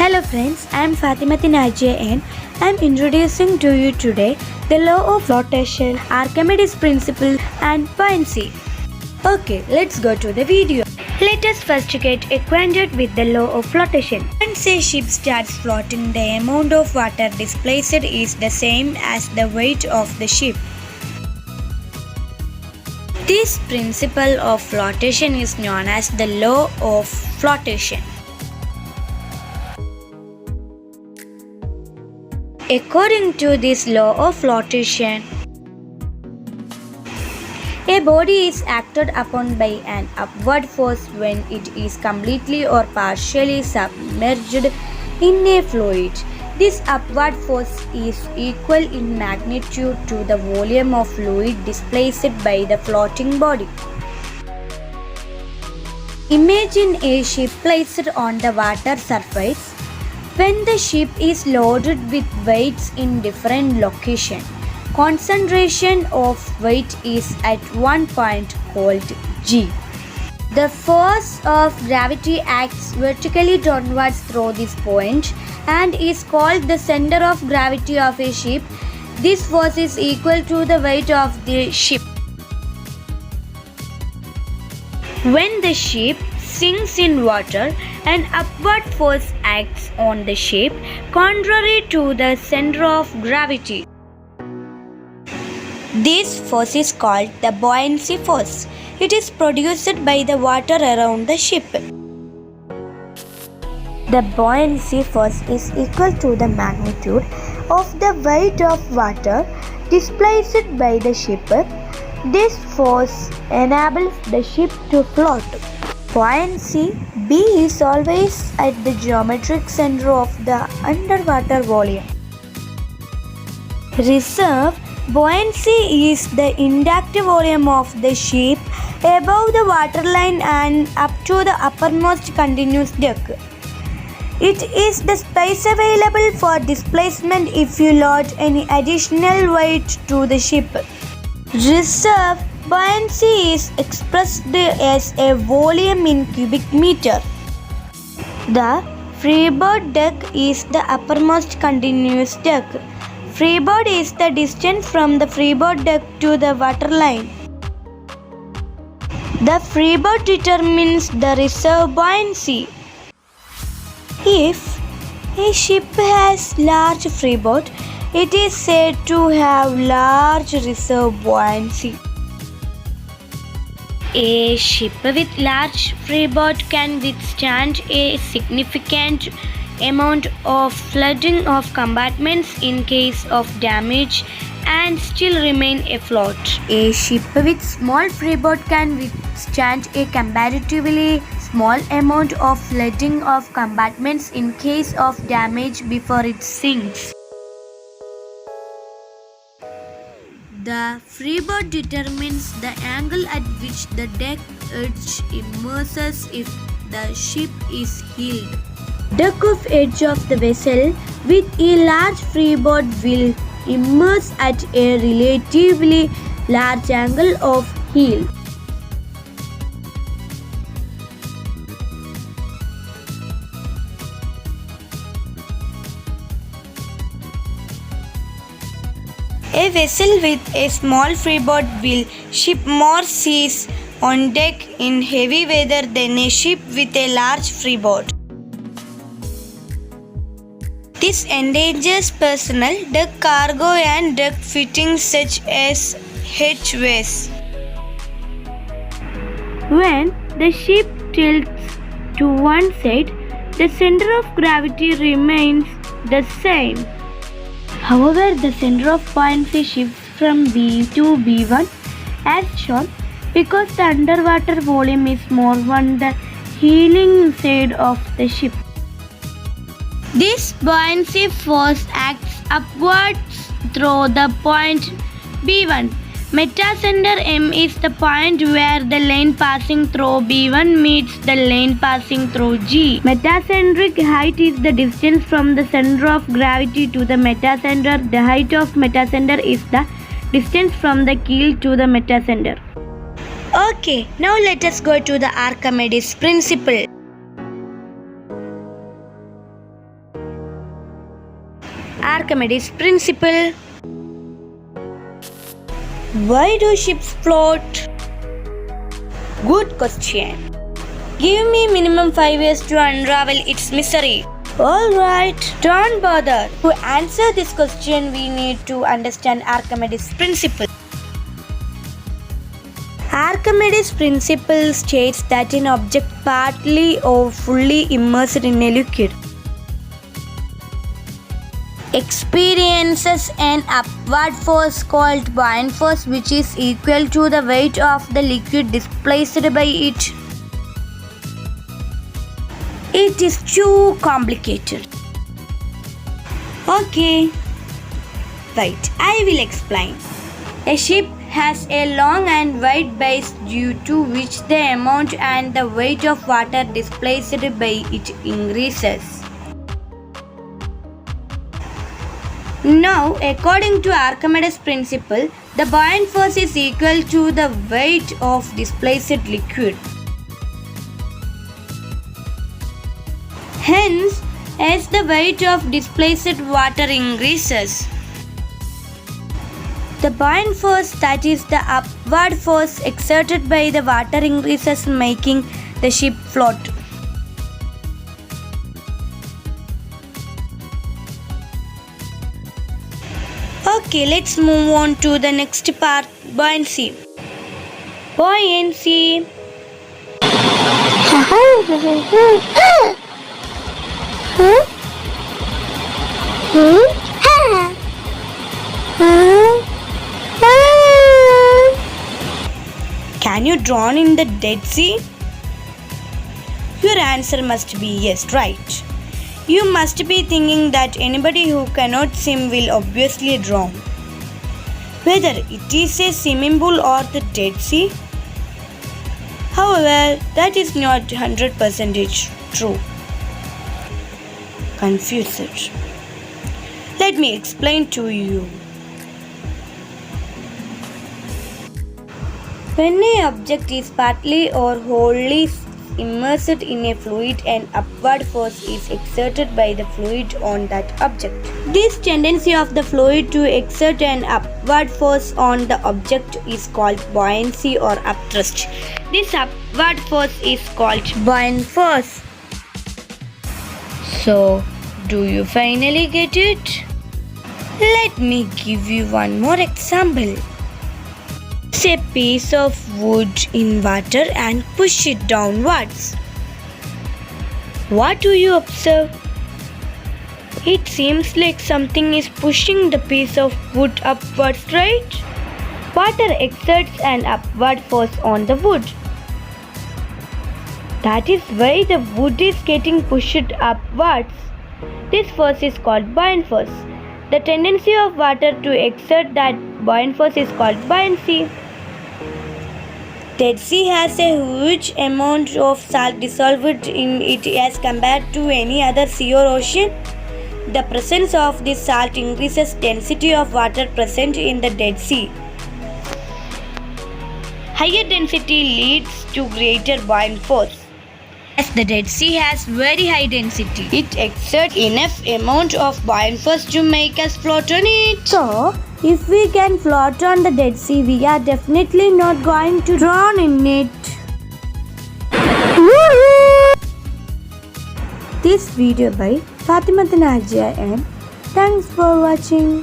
Hello friends, I am Fatima Tinaje and I am introducing to you today the law of flotation, Archimedes principle and buoyancy. Okay, let's go to the video. Let us first get acquainted with the law of flotation. Once a ship starts floating, the amount of water displaced is the same as the weight of the ship. This principle of flotation is known as the law of flotation. According to this law of flotation, a body is acted upon by an upward force when it is completely or partially submerged in a fluid. This upward force is equal in magnitude to the volume of fluid displaced by the floating body. Imagine a ship placed on the water surface. When the ship is loaded with weights in different locations, concentration of weight is at one point called G. The force of gravity acts vertically downwards through this point and is called the center of gravity of a ship. This force is equal to the weight of the ship. When the ship sinks in water, an upward force acts on the ship contrary to the center of gravity. This force is called the buoyancy force. It is produced by the water around the ship. The buoyancy force is equal to the magnitude of the weight of water displaced by the ship. This force enables the ship to float. Buoyancy B is always at the geometric center of the underwater volume. Reserve buoyancy is the intact volume of the ship above the waterline and up to the uppermost continuous deck. It is the space available for displacement if you load any additional weight to the ship. Reserve buoyancy is expressed as a volume in cubic meter. The freeboard deck is the uppermost continuous deck. Freeboard is the distance from the freeboard deck to the waterline. The freeboard determines the reserve buoyancy. If a ship has large freeboard, it is said to have large reserve buoyancy. A ship with large freeboard can withstand a significant amount of flooding of compartments in case of damage and still remain afloat. A ship with small freeboard can withstand a comparatively small amount of flooding of compartments in case of damage before it sinks. The freeboard determines the angle at which the deck edge immerses if the ship is heeled. Deck of edge of the vessel with a large freeboard will immerse at a relatively large angle of heel. A vessel with a small freeboard will ship more seas on deck in heavy weather than a ship with a large freeboard. This endangers personnel, deck cargo and deck fittings such as hatchways. When the ship tilts to one side, the center of gravity remains the same. However, the center of buoyancy shifts from B to B1 as shown because the underwater volume is more on the heeling side of the ship. This buoyancy force acts upwards through the point B1. Metacenter M is the point where the line passing through B1 meets the line passing through G. Metacentric height is the distance from the center of gravity to the metacenter. The height of metacenter is the distance from the keel to the metacenter. Okay, now let us go to the Archimedes principle. Okay, now let us go to the Archimedes principle. Archimedes principle is the law of flotation. It is known as the law of flotation. It is expressed as a volume in cubic meter. Archimedes' principle. Why do ships float? Good question. Give me minimum 5 years to unravel its mystery. Alright, don't bother. To answer this question, we need to understand Archimedes' principle. Archimedes' principle states that an object partly or fully immersed in a liquid experiences an upward force called buoyant force, which is equal to the weight of the liquid displaced by it. It is too complicated. Okay, wait, I will explain. A ship has a long and wide base due to which the amount and the weight of water displaced by it increases. Now, according to Archimedes' principle, the buoyant force is equal to the weight of displaced liquid. Hence, as the weight of displaced water increases, the buoyant force, that is the upward force exerted by the water, increases, making the ship float. Okay, let's move on to the next part, buoyancy. Buoyancy. Can you drown in the Dead Sea? Your answer must be yes, right? You must be thinking that anybody who cannot swim will obviously drown. Whether it is a swimming pool or the Dead Sea. However, that is not 100% true. Confused. Let me explain to you. When an object is partly or wholly immersed in a fluid, an upward force is exerted by the fluid on that object. This tendency of the fluid to exert an upward force on the object is called buoyancy or upthrust. This upward force is called buoyant force. So, do you finally get it? Let me give you one more example. Place a piece of wood in water and push it downwards. What do you observe? It seems like something is pushing the piece of wood upwards, right? Water exerts an upward force on the wood. That is why the wood is getting pushed upwards. This force is called buoyant force. The tendency of water to exert that buoyant force is called buoyancy. Dead Sea has a huge amount of salt dissolved in it as compared to any other sea or ocean. The presence of this salt increases density of water present in the Dead Sea. Higher density leads to greater buoyant force. As the Dead Sea has very high density, it exerts enough amount of buoyant force to make us float on it. So, if we can float on the Dead Sea, we are definitely not going to drown in it. This video by Fatima Tanajia, and thanks for watching.